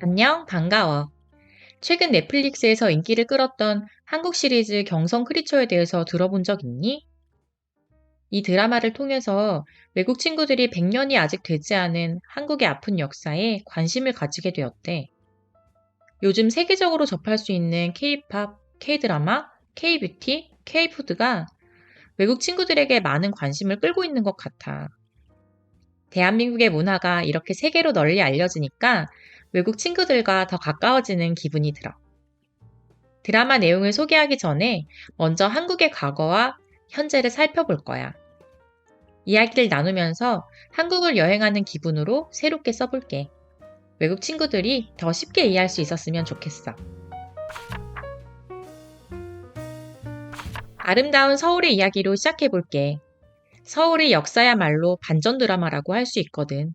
안녕, 반가워. 최근 넷플릭스에서 인기를 끌었던 한국 시리즈 경성 크리처에 대해서 들어본 적 있니? 이 드라마를 통해서 외국 친구들이 100년이 아직 되지 않은 한국의 아픈 역사에 관심을 가지게 되었대. 요즘 세계적으로 접할 수 있는 K-팝, K-드라마, K-뷰티, K-푸드가 외국 친구들에게 많은 관심을 끌고 있는 것 같아. 대한민국의 문화가 이렇게 세계로 널리 알려지니까 외국 친구들과 더 가까워지는 기분이 들어. 드라마 내용을 소개하기 전에 먼저 한국의 과거와 현재를 살펴볼 거야. 이야기를 나누면서 한국을 여행하는 기분으로 새롭게 써볼게. 외국 친구들이 더 쉽게 이해할 수 있었으면 좋겠어. 아름다운 서울의 이야기로 시작해볼게. 서울의 역사야말로 반전 드라마라고 할 수 있거든.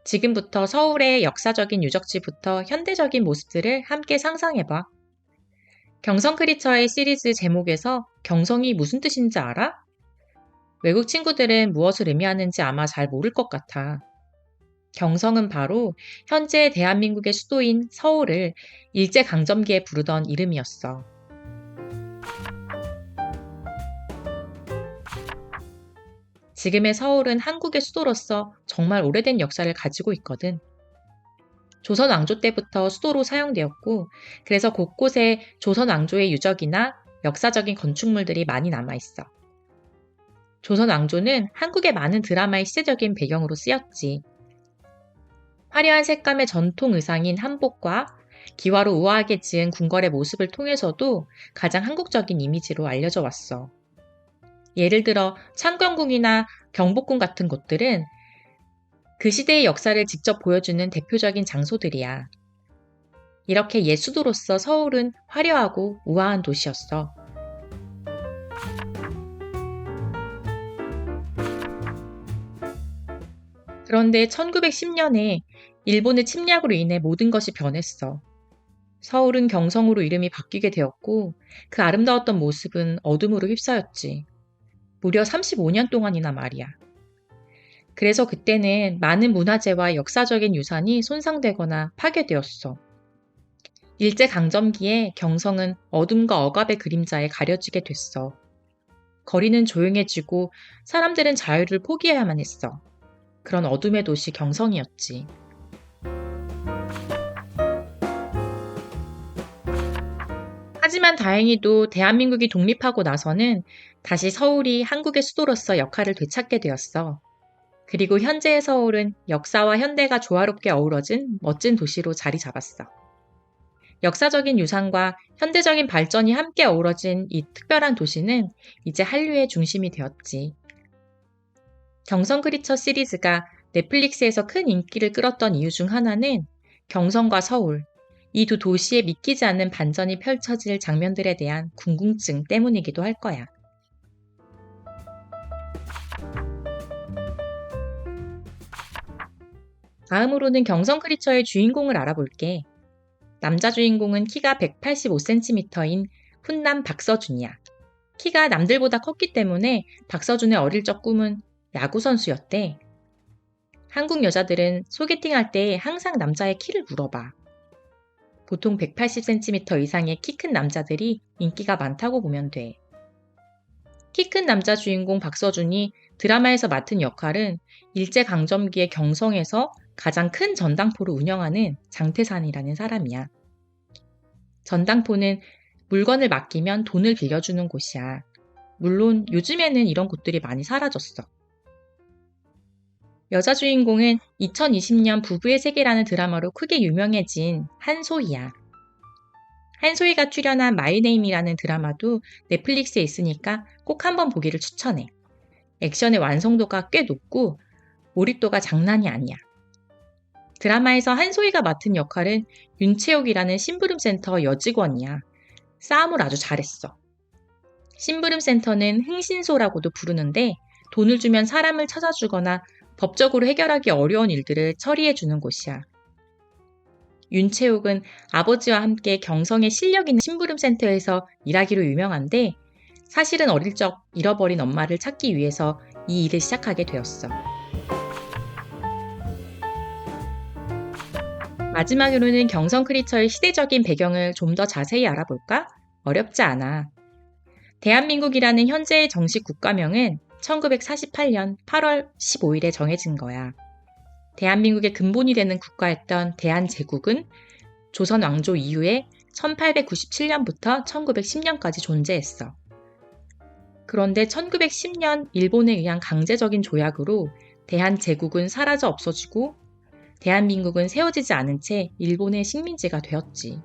지금부터 서울의 역사적인 유적지부터 현대적인 모습들을 함께 상상해봐. 경성 크리처의 시리즈 제목에서 경성이 무슨 뜻인지 알아? 외국 친구들은 무엇을 의미하는지 아마 잘 모를 것 같아. 경성은 바로 현재 대한민국의 수도인 서울을 일제강점기에 부르던 이름이었어. 지금의 서울은 한국의 수도로서 정말 오래된 역사를 가지고 있거든. 조선 왕조 때부터 수도로 사용되었고, 그래서 곳곳에 조선 왕조의 유적이나 역사적인 건축물들이 많이 남아있어. 조선 왕조는 한국의 많은 드라마의 시대적인 배경으로 쓰였지. 화려한 색감의 전통 의상인 한복과 기와로 우아하게 지은 궁궐의 모습을 통해서도 가장 한국적인 이미지로 알려져 왔어. 예를 들어 창경궁이나 경복궁 같은 곳들은 그 시대의 역사를 직접 보여주는 대표적인 장소들이야. 이렇게 옛 수도로서 서울은 화려하고 우아한 도시였어. 그런데 1910년에 일본의 침략으로 인해 모든 것이 변했어. 서울은 경성으로 이름이 바뀌게 되었고 그 아름다웠던 모습은 어둠으로 휩싸였지. 무려 35년 동안이나 말이야. 그래서 그때는 많은 문화재와 역사적인 유산이 손상되거나 파괴되었어. 일제강점기에 경성은 어둠과 억압의 그림자에 가려지게 됐어. 거리는 조용해지고 사람들은 자유를 포기해야만 했어. 그런 어둠의 도시 경성이었지. 하지만 다행히도 대한민국이 독립하고 나서는 다시 서울이 한국의 수도로서 역할을 되찾게 되었어. 그리고 현재의 서울은 역사와 현대가 조화롭게 어우러진 멋진 도시로 자리 잡았어. 역사적인 유산과 현대적인 발전이 함께 어우러진 이 특별한 도시는 이제 한류의 중심이 되었지. 경성 크리처 시리즈가 넷플릭스에서 큰 인기를 끌었던 이유 중 하나는 경성과 서울, 이 두 도시에 믿기지 않는 반전이 펼쳐질 장면들에 대한 궁금증 때문이기도 할 거야. 다음으로는 경성 크리처의 주인공을 알아볼게. 남자 주인공은 키가 185cm인 훈남 박서준이야. 키가 남들보다 컸기 때문에 박서준의 어릴 적 꿈은 야구 선수였대. 한국 여자들은 소개팅할 때 항상 남자의 키를 물어봐. 보통 180cm 이상의 키 큰 남자들이 인기가 많다고 보면 돼. 키 큰 남자 주인공 박서준이 드라마에서 맡은 역할은 일제강점기의 경성에서 가장 큰 전당포를 운영하는 장태산이라는 사람이야. 전당포는 물건을 맡기면 돈을 빌려주는 곳이야. 물론 요즘에는 이런 곳들이 많이 사라졌어. 여자 주인공은 2020년 부부의 세계라는 드라마로 크게 유명해진 한소희야. 한소희가 출연한 마이네임이라는 드라마도 넷플릭스에 있으니까 꼭 한번 보기를 추천해. 액션의 완성도가 꽤 높고 몰입도가 장난이 아니야. 드라마에서 한소희가 맡은 역할은 윤채옥이라는 심부름센터 여직원이야. 싸움을 아주 잘했어. 심부름센터는 흥신소라고도 부르는데 돈을 주면 사람을 찾아주거나 법적으로 해결하기 어려운 일들을 처리해주는 곳이야. 윤채옥은 아버지와 함께 경성의 실력 있는 심부름센터에서 일하기로 유명한데 사실은 어릴 적 잃어버린 엄마를 찾기 위해서 이 일을 시작하게 되었어. 마지막으로는 경성 크리처의 시대적인 배경을 좀 더 자세히 알아볼까? 어렵지 않아. 대한민국이라는 현재의 정식 국가명은 1948년 8월 15일에 정해진 거야. 대한민국의 근본이 되는 국가였던 대한제국은 조선 왕조 이후에 1897년부터 1910년까지 존재했어. 그런데 1910년 일본에 의한 강제적인 조약으로 대한제국은 사라져 없어지고 대한민국은 세워지지 않은 채 일본의 식민지가 되었지.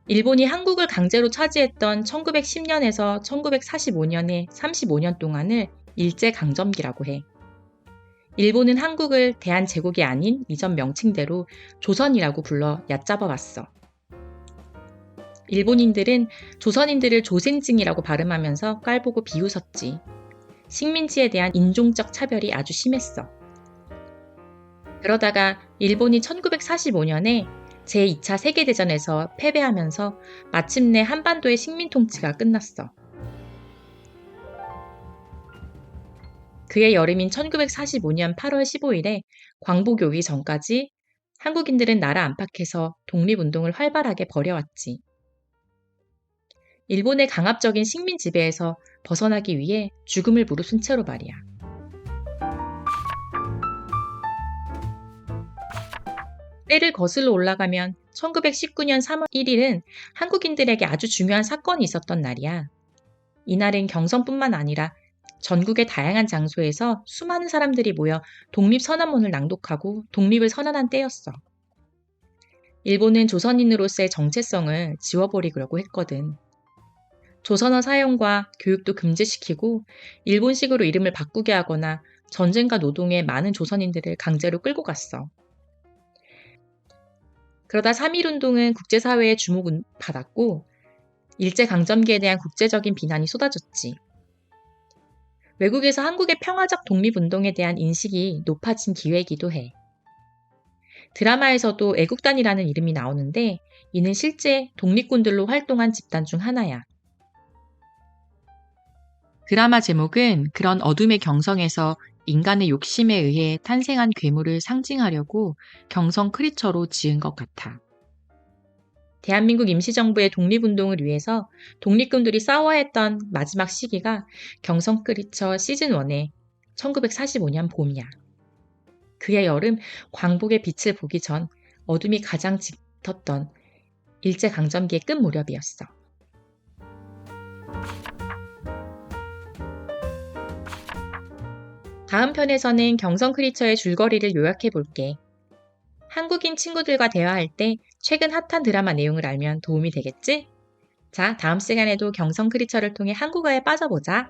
일본이 한국을 강제로 차지했던 1910년에서 1945년의 35년 동안을 일제강점기라고 해. 일본은 한국을 대한제국이 아닌 이전 명칭대로 조선이라고 불러 얕잡아 왔어. 일본인들은 조선인들을 조센징이라고 발음하면서 깔보고 비웃었지. 식민지에 대한 인종적 차별이 아주 심했어. 그러다가 일본이 1945년에 제2차 세계대전에서 패배하면서 마침내 한반도의 식민 통치가 끝났어. 그해 여름인 1945년 8월 15일에 광복이 오기 전까지 한국인들은 나라 안팎에서 독립운동을 활발하게 벌여왔지. 일본의 강압적인 식민 지배에서 벗어나기 위해 죽음을 무릅쓴 채로 말이야. 때를 거슬러 올라가면 1919년 3월 1일은 한국인들에게 아주 중요한 사건이 있었던 날이야. 이날은 경성뿐만 아니라 전국의 다양한 장소에서 수많은 사람들이 모여 독립선언문을 낭독하고 독립을 선언한 때였어. 일본은 조선인으로서의 정체성을 지워버리려고 했거든. 조선어 사용과 교육도 금지시키고 일본식으로 이름을 바꾸게 하거나 전쟁과 노동에 많은 조선인들을 강제로 끌고 갔어. 그러다 3.1운동은 국제사회의 주목을 받았고 일제강점기에 대한 국제적인 비난이 쏟아졌지. 외국에서 한국의 평화적 독립운동에 대한 인식이 높아진 기회이기도 해. 드라마에서도 애국단이라는 이름이 나오는데 이는 실제 독립군들로 활동한 집단 중 하나야. 드라마 제목은 그런 어둠의 경성에서 인간의 욕심에 의해 탄생한 괴물을 상징하려고 경성 크리처로 지은 것 같아. 대한민국 임시정부의 독립운동을 위해서 독립군들이 싸워야 했던 마지막 시기가 경성 크리처 시즌1의 1945년 봄이야. 그해 여름 광복의 빛을 보기 전 어둠이 가장 짙었던 일제강점기의 끝 무렵이었어. 다음 편에서는 경성 크리처의 줄거리를 요약해 볼게. 한국인 친구들과 대화할 때 최근 핫한 드라마 내용을 알면 도움이 되겠지? 자, 다음 시간에도 경성 크리처를 통해 한국어에 빠져보자.